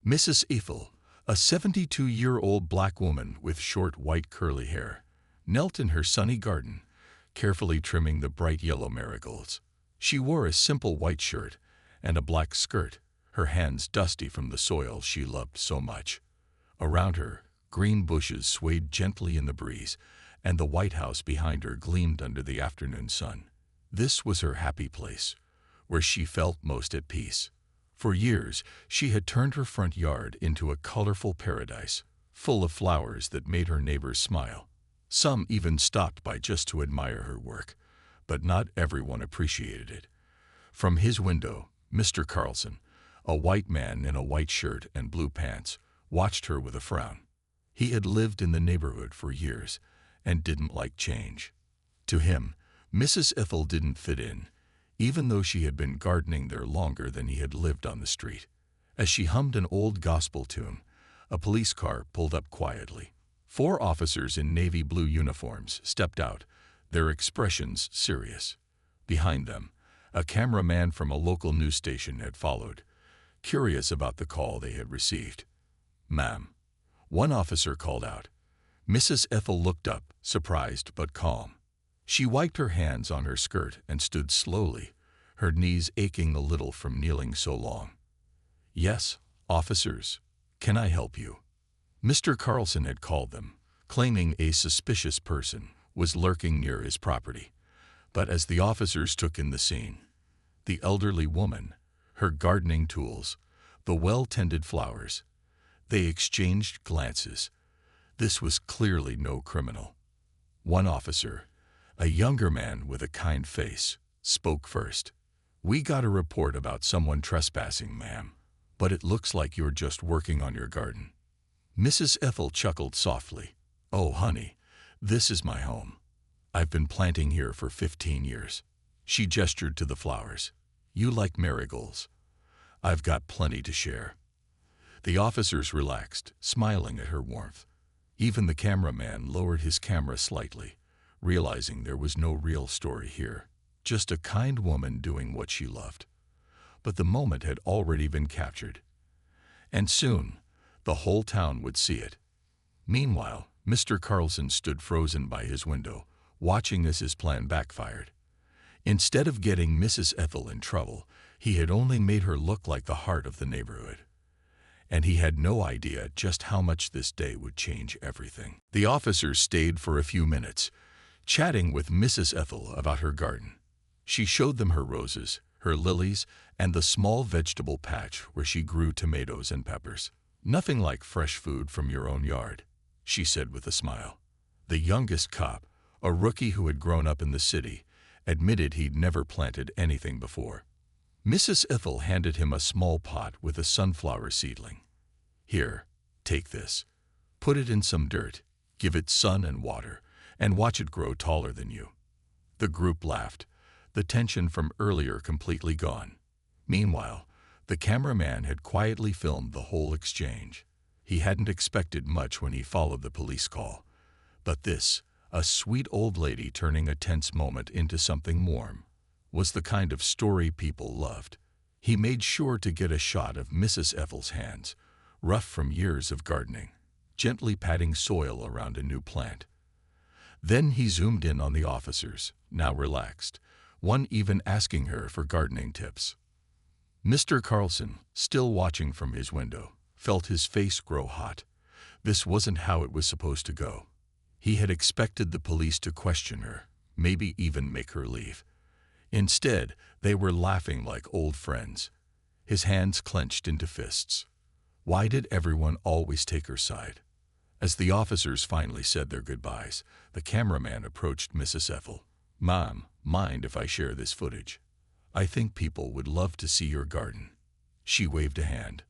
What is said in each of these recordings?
Mrs. Ethel, a 72-year-old black woman with short white curly hair, knelt in her sunny garden, carefully trimming the bright yellow marigolds. She wore a simple white shirt and a black skirt, her hands dusty from the soil she loved so much. Around her, green bushes swayed gently in the breeze, and the White House behind her gleamed under the afternoon sun. This was her happy place, where she felt most at peace. For years, she had turned her front yard into a colorful paradise, full of flowers that made her neighbors smile. Some even stopped by just to admire her work, but not everyone appreciated it. From his window, Mr. Carlson, a white man in a white shirt and blue pants, watched her with a frown. He had lived in the neighborhood for years and didn't like change. To him, Mrs. Ethel didn't fit in, even though she had been gardening there longer than he had lived on the street. As she hummed an old gospel tune, a police car pulled up quietly. 4 officers in navy blue uniforms stepped out, their expressions serious. Behind them, a cameraman from a local news station had followed, curious about the call they had received. "Ma'am," one officer called out. Mrs. Ethel looked up, surprised but calm. She wiped her hands on her skirt and stood slowly, her knees aching a little from kneeling so long. "Yes, officers. Can I help you?" Mr. Carlson had called them, claiming a suspicious person was lurking near his property. But as the officers took in the scene, the elderly woman, her gardening tools, the well-tended flowers, they exchanged glances. This was clearly no criminal. One officer, a younger man with a kind face, spoke first. "We got a report about someone trespassing, ma'am, but it looks like you're just working on your garden." Mrs. Ethel chuckled softly. "Oh, honey, this is my home. I've been planting here for 15 years. She gestured to the flowers. "You like marigolds? I've got plenty to share." The officers relaxed, smiling at her warmth. Even the cameraman lowered his camera slightly, realizing there was no real story here, just a kind woman doing what she loved. But the moment had already been captured, and soon the whole town would see it. Meanwhile, Mr. Carlson stood frozen by his window, watching as his plan backfired. Instead of getting Mrs. Ethel in trouble, he had only made her look like the heart of the neighborhood. And he had no idea just how much this day would change everything. The officers stayed for a few minutes, chatting with Mrs. Ethel about her garden. She showed them her roses, her lilies, and the small vegetable patch where she grew tomatoes and peppers. "Nothing like fresh food from your own yard," she said with a smile. The youngest cop, a rookie who had grown up in the city, admitted he'd never planted anything before. Mrs. Ethel handed him a small pot with a sunflower seedling. "Here, take this. Put it in some dirt, give it sun and water, and watch it grow taller than you." The group laughed, the tension from earlier completely gone. Meanwhile, the cameraman had quietly filmed the whole exchange. He hadn't expected much when he followed the police call. But this, a sweet old lady turning a tense moment into something warm, was the kind of story people loved. He made sure to get a shot of Mrs. Ethel's hands, rough from years of gardening, gently patting soil around a new plant. Then he zoomed in on the officers, now relaxed, one even asking her for gardening tips. Mr. Carlson, still watching from his window, felt his face grow hot. This wasn't how it was supposed to go. He had expected the police to question her, maybe even make her leave. Instead, they were laughing like old friends. His hands clenched into fists. Why did everyone always take her side? As the officers finally said their goodbyes, the cameraman approached Mrs. Ethel. "Mom, mind if I share this footage? I think people would love to see your garden." She waved a hand.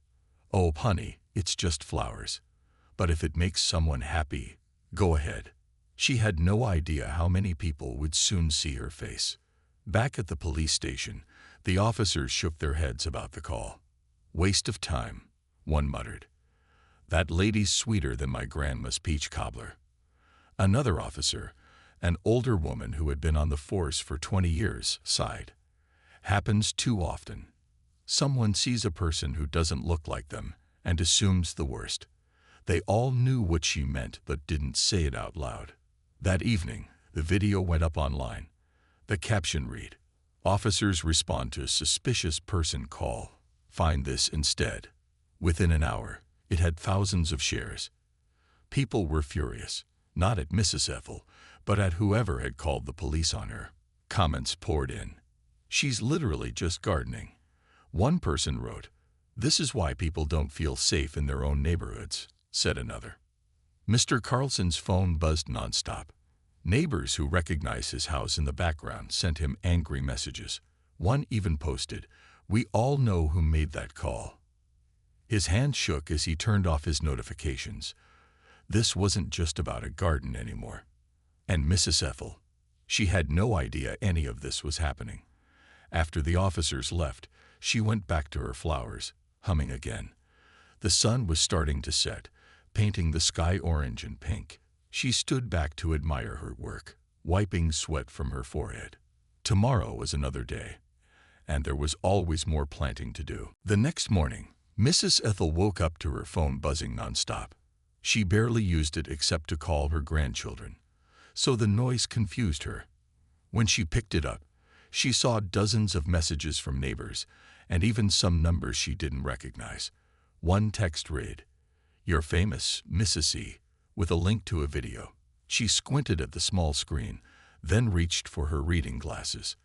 "Oh, honey, it's just flowers. But if it makes someone happy, go ahead." She had no idea how many people would soon see her face. Back at the police station, the officers shook their heads about the call. "Waste of time," one muttered. "That lady's sweeter than my grandma's peach cobbler." Another officer, an older woman who had been on the force for 20 years, sighed. "Happens too often. Someone sees a person who doesn't look like them and assumes the worst. They all knew what she meant but didn't say it out loud. That evening, the video went up online. The caption read, "Officers respond to a suspicious person call. Find this instead." Within an hour, it had thousands of shares. People were furious, not at Mrs. Ethel, but at whoever had called the police on her. Comments poured in. "She's literally just gardening." One person wrote, "This is why people don't feel safe in their own neighborhoods," said another. Mr. Carlson's phone buzzed nonstop. Neighbors who recognized his house in the background sent him angry messages. One even posted, "We all know who made that call." His hand shook as he turned off his notifications. This wasn't just about a garden anymore. And Mrs. Ethel, she had no idea any of this was happening. After the officers left, she went back to her flowers, humming again. The sun was starting to set, painting the sky orange and pink. She stood back to admire her work, wiping sweat from her forehead. Tomorrow was another day, and there was always more planting to do. The next morning, Mrs. Ethel woke up to her phone buzzing nonstop. She barely used it except to call her grandchildren, so the noise confused her. When she picked it up, she saw dozens of messages from neighbors, and even some numbers she didn't recognize. One text read, "You're famous, Mrs. C," with a link to a video. She squinted at the small screen, then reached for her reading glasses.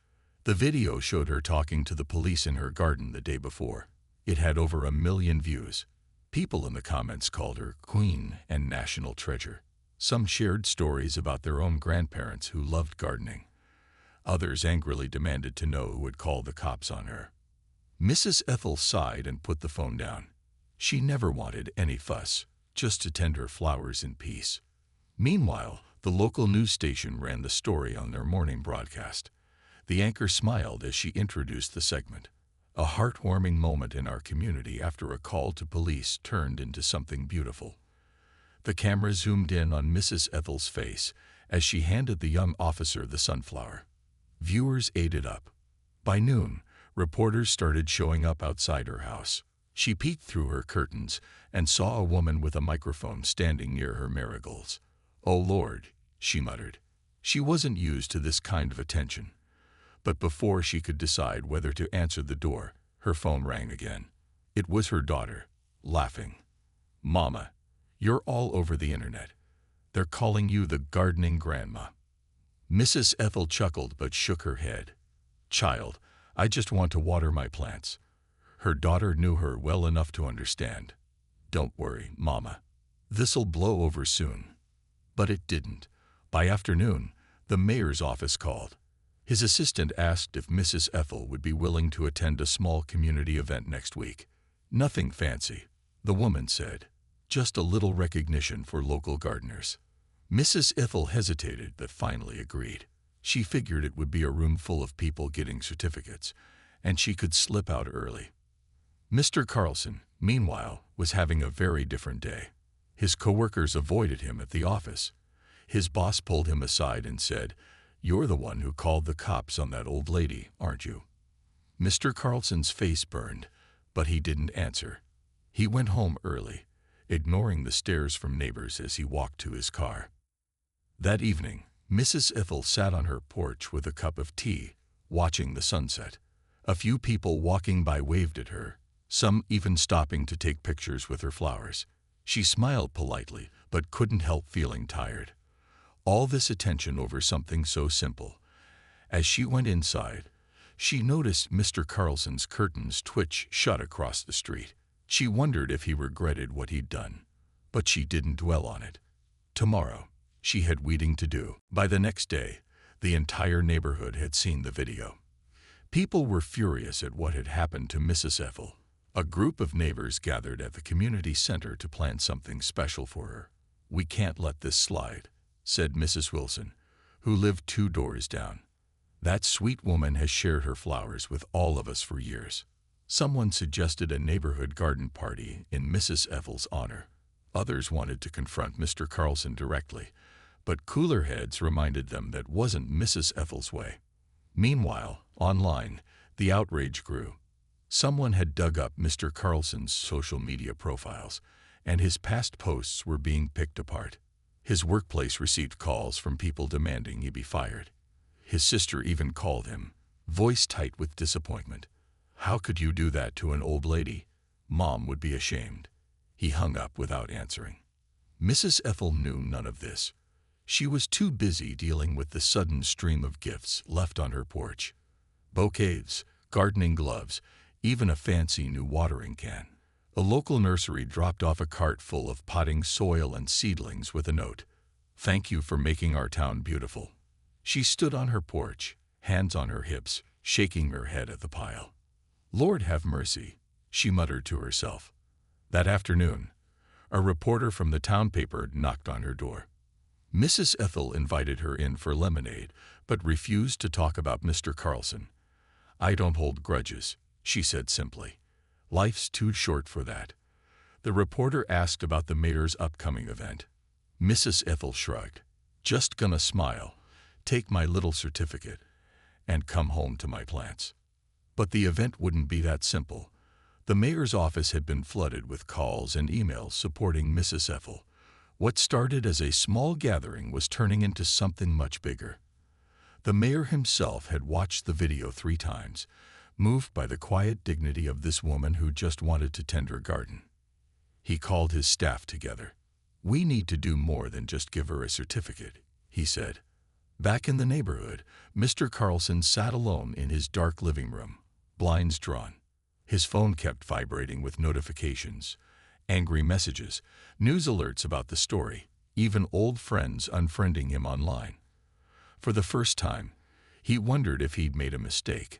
The video showed her talking to the police in her garden the day before. It had over 1 million views. People in the comments called her Queen and National Treasure. Some shared stories about their own grandparents who loved gardening. Others angrily demanded to know who would call the cops on her. Mrs. Ethel sighed and put the phone down. She never wanted any fuss, just to tend her flowers in peace. Meanwhile, the local news station ran the story on their morning broadcast. The anchor smiled as she introduced the segment. A heartwarming moment in our community after a call to police turned into something beautiful. The camera zoomed in on Mrs. Ethel's face as she handed the young officer the sunflower. Viewers ate it up. By noon, reporters started showing up outside her house. She peeked through her curtains and saw a woman with a microphone standing near her marigolds. "Oh Lord," she muttered. She wasn't used to this kind of attention. But before she could decide whether to answer the door, her phone rang again. It was her daughter, laughing. "Mama, you're all over the internet. They're calling you the gardening grandma." Mrs. Ethel chuckled but shook her head. "Child, I just want to water my plants." Her daughter knew her well enough to understand. "Don't worry, Mama. This'll blow over soon." But it didn't. By afternoon, the mayor's office called. His assistant asked if Mrs. Ethel would be willing to attend a small community event next week. "Nothing fancy," the woman said. "Just a little recognition for local gardeners." Mrs. Ethel hesitated but finally agreed. She figured it would be a room full of people getting certificates, and she could slip out early. Mr. Carlson, meanwhile, was having a very different day. His coworkers avoided him at the office. His boss pulled him aside and said, "You're the one who called the cops on that old lady, aren't you?" Mr. Carlson's face burned, but he didn't answer. He went home early, ignoring the stares from neighbors as he walked to his car. That evening, Mrs. Ethel sat on her porch with a cup of tea, watching the sunset. A few people walking by waved at her, some even stopping to take pictures with her flowers. She smiled politely, but couldn't help feeling tired. All this attention over something so simple. As she went inside, she noticed Mr. Carlson's curtains twitch shut across the street. She wondered if he regretted what he'd done, but she didn't dwell on it. Tomorrow, she had weeding to do. By the next day, the entire neighborhood had seen the video. People were furious at what had happened to Mrs. Ethel. A group of neighbors gathered at the community center to plan something special for her. "We can't let this slide," said Mrs. Wilson, who lived 2 doors down. "That sweet woman has shared her flowers with all of us for years." Someone suggested a neighborhood garden party in Mrs. Ethel's honor. Others wanted to confront Mr. Carlson directly, but cooler heads reminded them that wasn't Mrs. Ethel's way. Meanwhile, online, the outrage grew. Someone had dug up Mr. Carlson's social media profiles, and his past posts were being picked apart. His workplace received calls from people demanding he be fired. His sister even called him, voice tight with disappointment. "How could you do that to an old lady? Mom would be ashamed." He hung up without answering. Mrs. Ethel knew none of this. She was too busy dealing with the sudden stream of gifts left on her porch. Bouquets, gardening gloves, even a fancy new watering can. A local nursery dropped off a cart full of potting soil and seedlings with a note. "Thank you for making our town beautiful." She stood on her porch, hands on her hips, shaking her head at the pile. "Lord have mercy," she muttered to herself. That afternoon, a reporter from the town paper knocked on her door. Mrs. Ethel invited her in for lemonade, but refused to talk about Mr. Carlson. "I don't hold grudges," she said simply. "Life's too short for that." The reporter asked about the mayor's upcoming event. Mrs. Ethel shrugged. "Just gonna smile, take my little certificate, and come home to my plants." But the event wouldn't be that simple. The mayor's office had been flooded with calls and emails supporting Mrs. Ethel. What started as a small gathering was turning into something much bigger. The mayor himself had watched the video 3 times, moved by the quiet dignity of this woman who just wanted to tend her garden. He called his staff together. "We need to do more than just give her a certificate," he said. Back in the neighborhood, Mr. Carlson sat alone in his dark living room, blinds drawn. His phone kept vibrating with notifications, angry messages, news alerts about the story, even old friends unfriending him online. For the first time, he wondered if he'd made a mistake.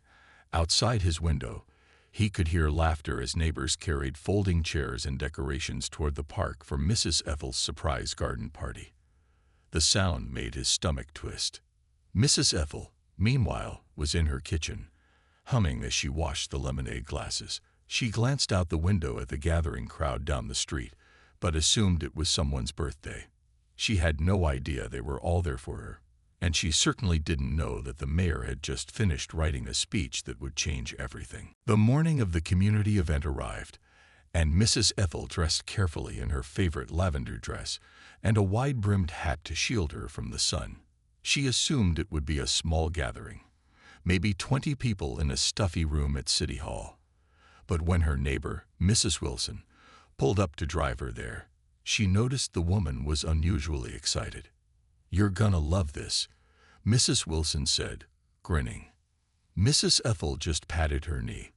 Outside his window, he could hear laughter as neighbors carried folding chairs and decorations toward the park for Mrs. Ethel's surprise garden party. The sound made his stomach twist. Mrs. Ethel, meanwhile, was in her kitchen, humming as she washed the lemonade glasses. She glanced out the window at the gathering crowd down the street, but assumed it was someone's birthday. She had no idea they were all there for her, and she certainly didn't know that the mayor had just finished writing a speech that would change everything. The morning of the community event arrived, and Mrs. Ethel dressed carefully in her favorite lavender dress and a wide-brimmed hat to shield her from the sun. She assumed it would be a small gathering, maybe 20 people in a stuffy room at City Hall. But when her neighbor, Mrs. Wilson, pulled up to drive her there, she noticed the woman was unusually excited. "You're gonna love this," Mrs. Wilson said, grinning. Mrs. Ethel just patted her knee.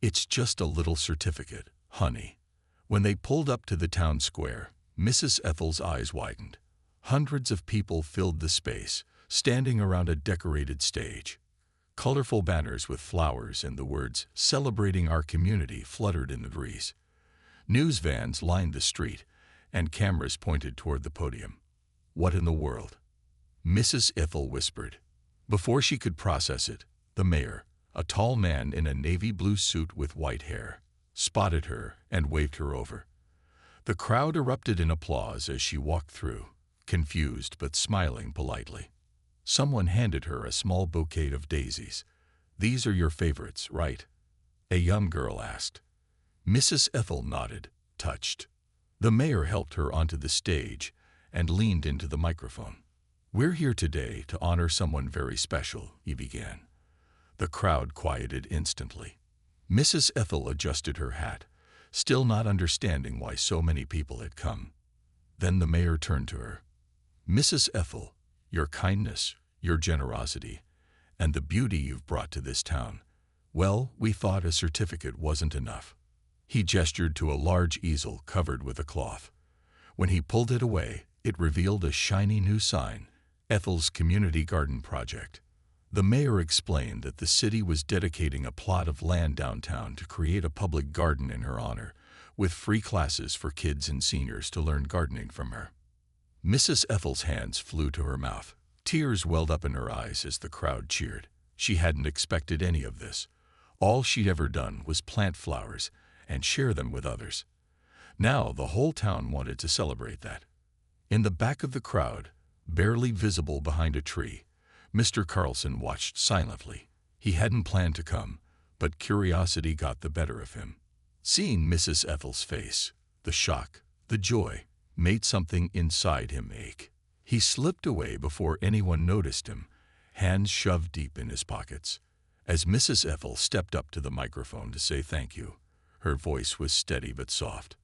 "It's just a little certificate, honey." When they pulled up to the town square, Mrs. Ethel's eyes widened. Hundreds of people filled the space, standing around a decorated stage. Colorful banners with flowers and the words "Celebrating Our Community" fluttered in the breeze. News vans lined the street, and cameras pointed toward the podium. "What in the world?" Mrs. Ethel whispered. Before she could process it, the mayor, a tall man in a navy blue suit with white hair, spotted her and waved her over. The crowd erupted in applause as she walked through, confused but smiling politely. Someone handed her a small bouquet of daisies. "These are your favorites, right?" a young girl asked. Mrs. Ethel nodded, touched. The mayor helped her onto the stage and leaned into the microphone. "We're here today to honor someone very special," he began. The crowd quieted instantly. Mrs. Ethel adjusted her hat, still not understanding why so many people had come. Then the mayor turned to her. "Mrs. Ethel, your kindness, your generosity, and the beauty you've brought to this town, well, we thought a certificate wasn't enough." He gestured to a large easel covered with a cloth. When he pulled it away, it revealed a shiny new sign, Ethel's Community Garden Project. The mayor explained that the city was dedicating a plot of land downtown to create a public garden in her honor, with free classes for kids and seniors to learn gardening from her. Mrs. Ethel's hands flew to her mouth. Tears welled up in her eyes as the crowd cheered. She hadn't expected any of this. All she'd ever done was plant flowers and share them with others. Now the whole town wanted to celebrate that. In the back of the crowd, barely visible behind a tree, Mr. Carlson watched silently. He hadn't planned to come, but curiosity got the better of him. Seeing Mrs. Ethel's face, the shock, the joy, made something inside him ache. He slipped away before anyone noticed him, hands shoved deep in his pockets. As Mrs. Ethel stepped up to the microphone to say thank you, her voice was steady but soft.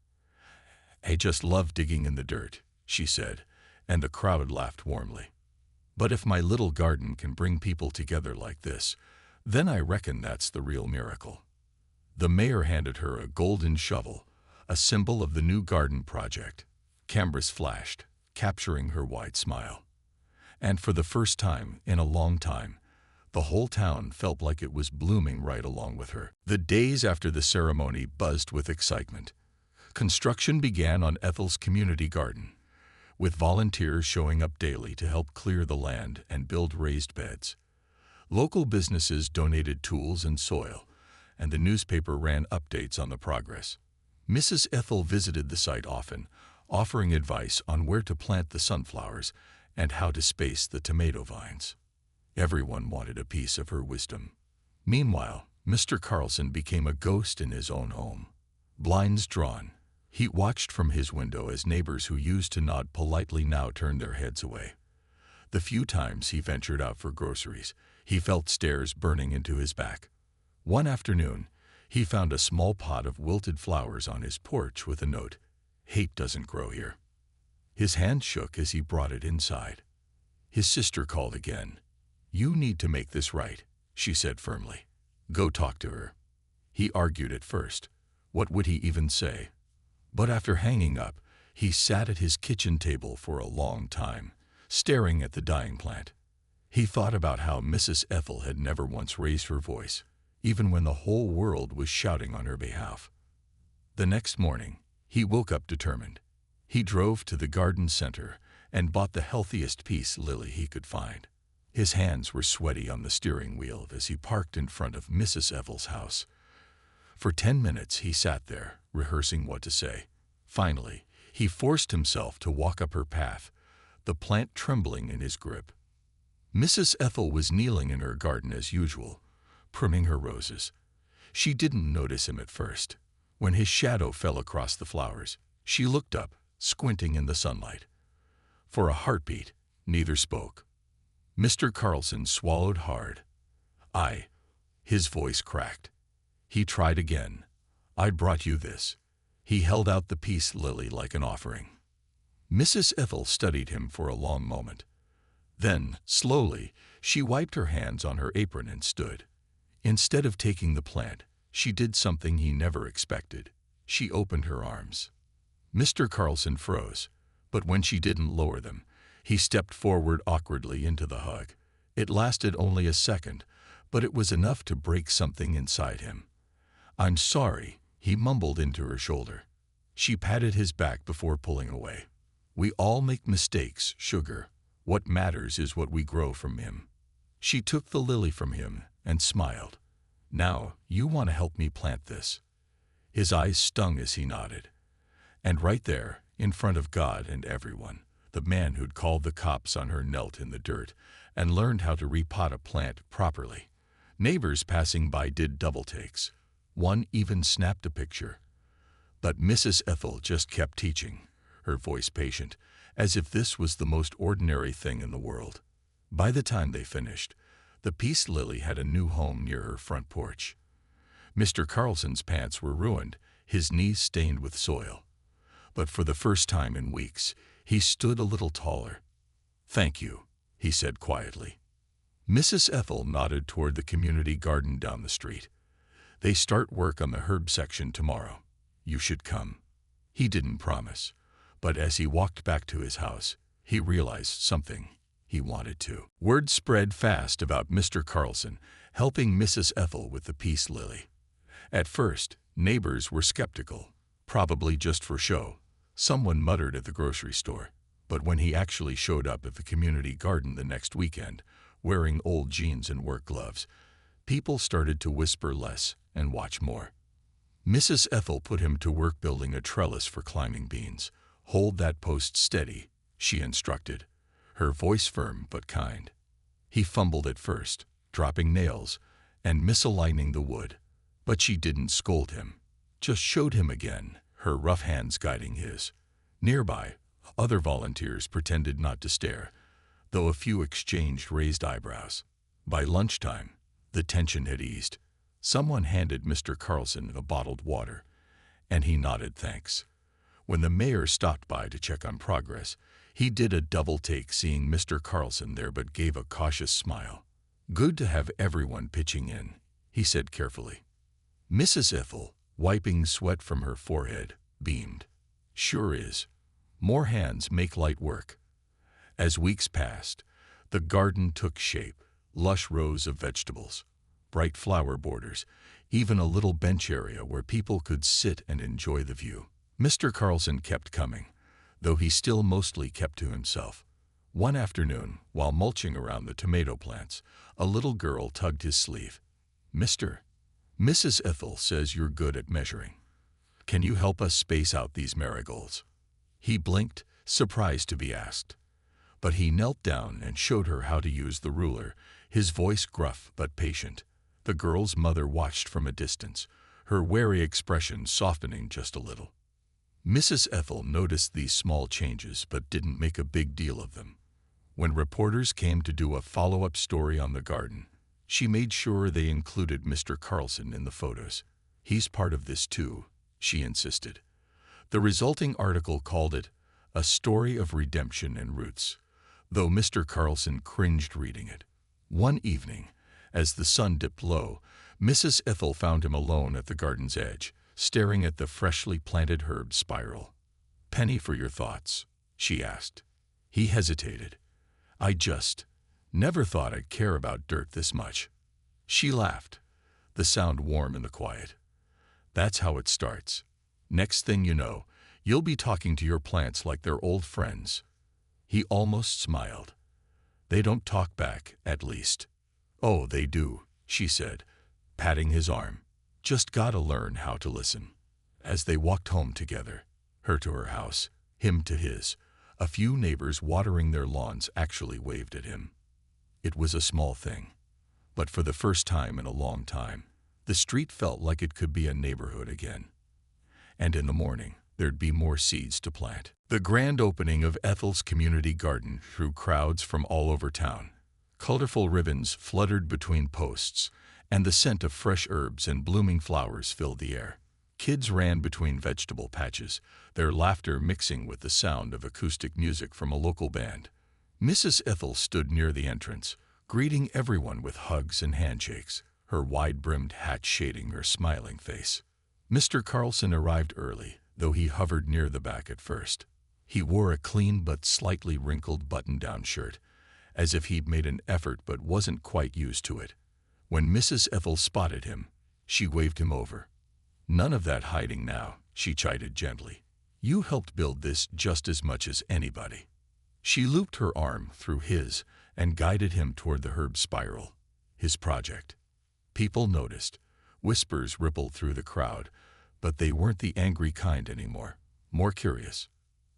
"I just love digging in the dirt," she said, and the crowd laughed warmly. "But if my little garden can bring people together like this, then I reckon that's the real miracle." The mayor handed her a golden shovel, a symbol of the new garden project. Cameras flashed, capturing her wide smile. And for the first time in a long time, the whole town felt like it was blooming right along with her. The days after the ceremony buzzed with excitement. Construction began on Ethel's community garden, with volunteers showing up daily to help clear the land and build raised beds. Local businesses donated tools and soil, and the newspaper ran updates on the progress. Mrs. Ethel visited the site often, offering advice on where to plant the sunflowers and how to space the tomato vines. Everyone wanted a piece of her wisdom. Meanwhile, Mr. Carlson became a ghost in his own home. Blinds drawn, he watched from his window as neighbors who used to nod politely now turned their heads away. The few times he ventured out for groceries, he felt stares burning into his back. One afternoon, he found a small pot of wilted flowers on his porch with a note, "Hate doesn't grow here." His hand shook as he brought it inside. His sister called again. "You need to make this right," she said firmly. "Go talk to her." He argued at first. What would he even say? But after hanging up, he sat at his kitchen table for a long time, staring at the dying plant. He thought about how Mrs. Ethel had never once raised her voice, even when the whole world was shouting on her behalf. The next morning, he woke up determined. He drove to the garden center and bought the healthiest peace lily he could find. His hands were sweaty on the steering wheel as he parked in front of Mrs. Ethel's house. For 10 minutes he sat there, rehearsing what to say. Finally, he forced himself to walk up her path, the plant trembling in his grip. Mrs. Ethel was kneeling in her garden as usual, pruning her roses. She didn't notice him at first. When his shadow fell across the flowers, she looked up, squinting in the sunlight. For a heartbeat, neither spoke. Mr. Carlson swallowed hard. His voice cracked. He tried again. "I brought you this." He held out the peace lily like an offering. Mrs. Ethel studied him for a long moment. Then, slowly, she wiped her hands on her apron and stood. Instead of taking the plant, she did something he never expected. She opened her arms. Mr. Carlson froze, but when she didn't lower them, he stepped forward awkwardly into the hug. It lasted only a second, but it was enough to break something inside him. "I'm sorry," he mumbled into her shoulder. She patted his back before pulling away. "We all make mistakes, sugar. What matters is what we grow from him." She took the lily from him and smiled. "Now, you want to help me plant this." His eyes stung as he nodded. And right there, in front of God and everyone, the man who'd called the cops on her knelt in the dirt and learned how to repot a plant properly. Neighbors passing by did double takes. One even snapped a picture. But Mrs. Ethel just kept teaching, her voice patient, as if this was the most ordinary thing in the world. By the time they finished, the peace lily had a new home near her front porch. Mr. Carlson's pants were ruined, his knees stained with soil. But for the first time in weeks, he stood a little taller. "Thank you," he said quietly. Mrs. Ethel nodded toward the community garden down the street. "They start work on the herb section tomorrow. You should come." He didn't promise, but as he walked back to his house, he realized something. He wanted to. Word spread fast about Mr. Carlson helping Mrs. Ethel with the peace lily. At first, neighbors were skeptical, probably just for show. Someone muttered at the grocery store. But when he actually showed up at the community garden the next weekend, wearing old jeans and work gloves, people started to whisper less and watch more. Mrs. Ethel put him to work building a trellis for climbing beans. "Hold that post steady," she instructed, her voice firm but kind. He fumbled at first, dropping nails and misaligning the wood, But she didn't scold him, just showed him again, her rough hands guiding his. Nearby, other volunteers pretended not to stare, though a few exchanged raised eyebrows. By lunchtime, the tension had eased. Someone handed Mr. Carlson a bottled water, and he nodded thanks. When the mayor stopped by to check on progress, he did a double take seeing Mr. Carlson there but gave a cautious smile. "Good to have everyone pitching in," he said carefully. Mrs. Ethel, wiping sweat from her forehead, beamed. "Sure is. More hands make light work." As weeks passed, the garden took shape, lush rows of vegetables, bright flower borders, even a little bench area where people could sit and enjoy the view. Mr. Carlson kept coming, though he still mostly kept to himself. One afternoon, while mulching around the tomato plants, a little girl tugged his sleeve. Mrs. Ethel says you're good at measuring. Can you help us space out these marigolds?" He blinked, surprised to be asked. But he knelt down and showed her how to use the ruler, his voice gruff but patient. The girl's mother watched from a distance, her wary expression softening just a little. Mrs. Ethel noticed these small changes but didn't make a big deal of them. When reporters came to do a follow-up story on the garden, she made sure they included Mr. Carlson in the photos. "He's part of this too," she insisted. The resulting article called it "A Story of Redemption and Roots," though Mr. Carlson cringed reading it. One evening, as the sun dipped low, Mrs. Ethel found him alone at the garden's edge, staring at the freshly planted herb spiral. "Penny for your thoughts," she asked. He hesitated. "I just never thought I'd care about dirt this much." She laughed, the sound warm in the quiet. "That's how it starts. Next thing you know, you'll be talking to your plants like they're old friends." He almost smiled. "They don't talk back, at least." "Oh, they do," she said, patting his arm. "Just gotta learn how to listen." As they walked home together, her to her house, him to his, a few neighbors watering their lawns actually waved at him. It was a small thing, but for the first time in a long time, the street felt like it could be a neighborhood again. And in the morning, there'd be more seeds to plant. The grand opening of Ethel's community garden drew crowds from all over town. Colorful ribbons fluttered between posts, and the scent of fresh herbs and blooming flowers filled the air. Kids ran between vegetable patches, their laughter mixing with the sound of acoustic music from a local band. Mrs. Ethel stood near the entrance, greeting everyone with hugs and handshakes, her wide-brimmed hat shading her smiling face. Mr. Carlson arrived early, though he hovered near the back at first. He wore a clean but slightly wrinkled button-down shirt, as if he'd made an effort but wasn't quite used to it. When Mrs. Ethel spotted him, she waved him over. "None of that hiding now," she chided gently. "You helped build this just as much as anybody." She looped her arm through his and guided him toward the herb spiral, his project. People noticed. Whispers rippled through the crowd, but they weren't the angry kind anymore, more curious.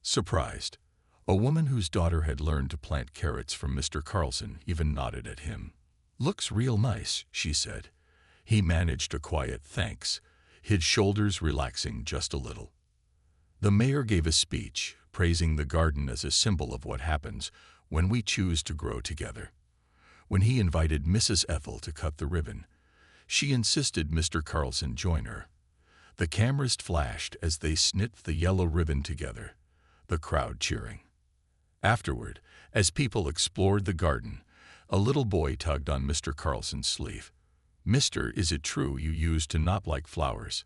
Surprised, a woman whose daughter had learned to plant carrots from Mr. Carlson even nodded at him. "Looks real nice," she said. He managed a quiet thanks, his shoulders relaxing just a little. The mayor gave a speech, praising the garden as a symbol of what happens when we choose to grow together. When he invited Mrs. Ethel to cut the ribbon, she insisted Mr. Carlson join her. The cameras flashed as they snipped the yellow ribbon together, the crowd cheering. Afterward, as people explored the garden, a little boy tugged on Mr. Carlson's sleeve. "Mister, is it true you used to not like flowers?"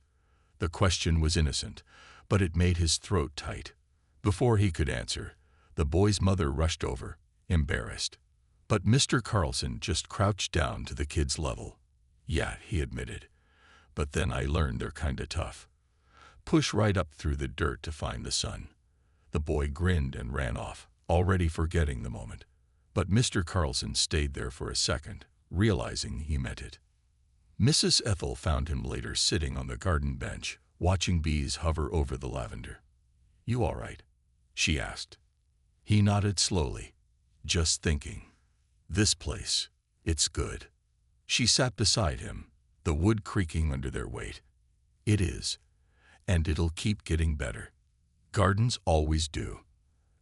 The question was innocent, but it made his throat tight. Before he could answer, the boy's mother rushed over, embarrassed. But Mr. Carlson just crouched down to the kid's level. "Yeah," he admitted, "but then I learned they're kinda tough. Push right up through the dirt to find the sun." The boy grinned and ran off, already forgetting the moment. But Mr. Carlson stayed there for a second, realizing he meant it. Mrs. Ethel found him later sitting on the garden bench, watching bees hover over the lavender. "You all right?" she asked. He nodded slowly. "Just thinking. This place, it's good." She sat beside him, the wood creaking under their weight. It is, and it'll keep getting better. Gardens always do.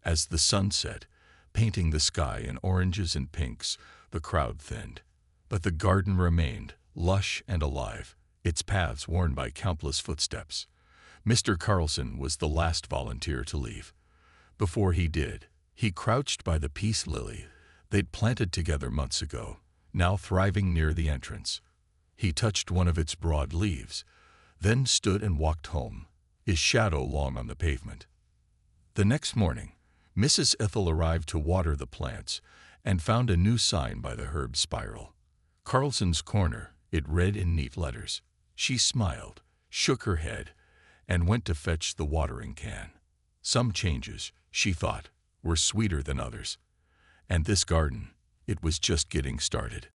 As the sun set, painting the sky in oranges and pinks, the crowd thinned. But the garden remained, lush and alive, its paths worn by countless footsteps. Mr. Carlson was the last volunteer to leave. Before he did, he crouched by the peace lily they'd planted together months ago, now thriving near the entrance. He touched one of its broad leaves, then stood and walked home, his shadow long on the pavement. The next morning, Mrs. Ethel arrived to water the plants and found a new sign by the herb spiral. Carlson's Corner, it read in neat letters. She smiled, shook her head, and went to fetch the watering can. Some changes, she thought, were sweeter than others. And this garden, it was just getting started.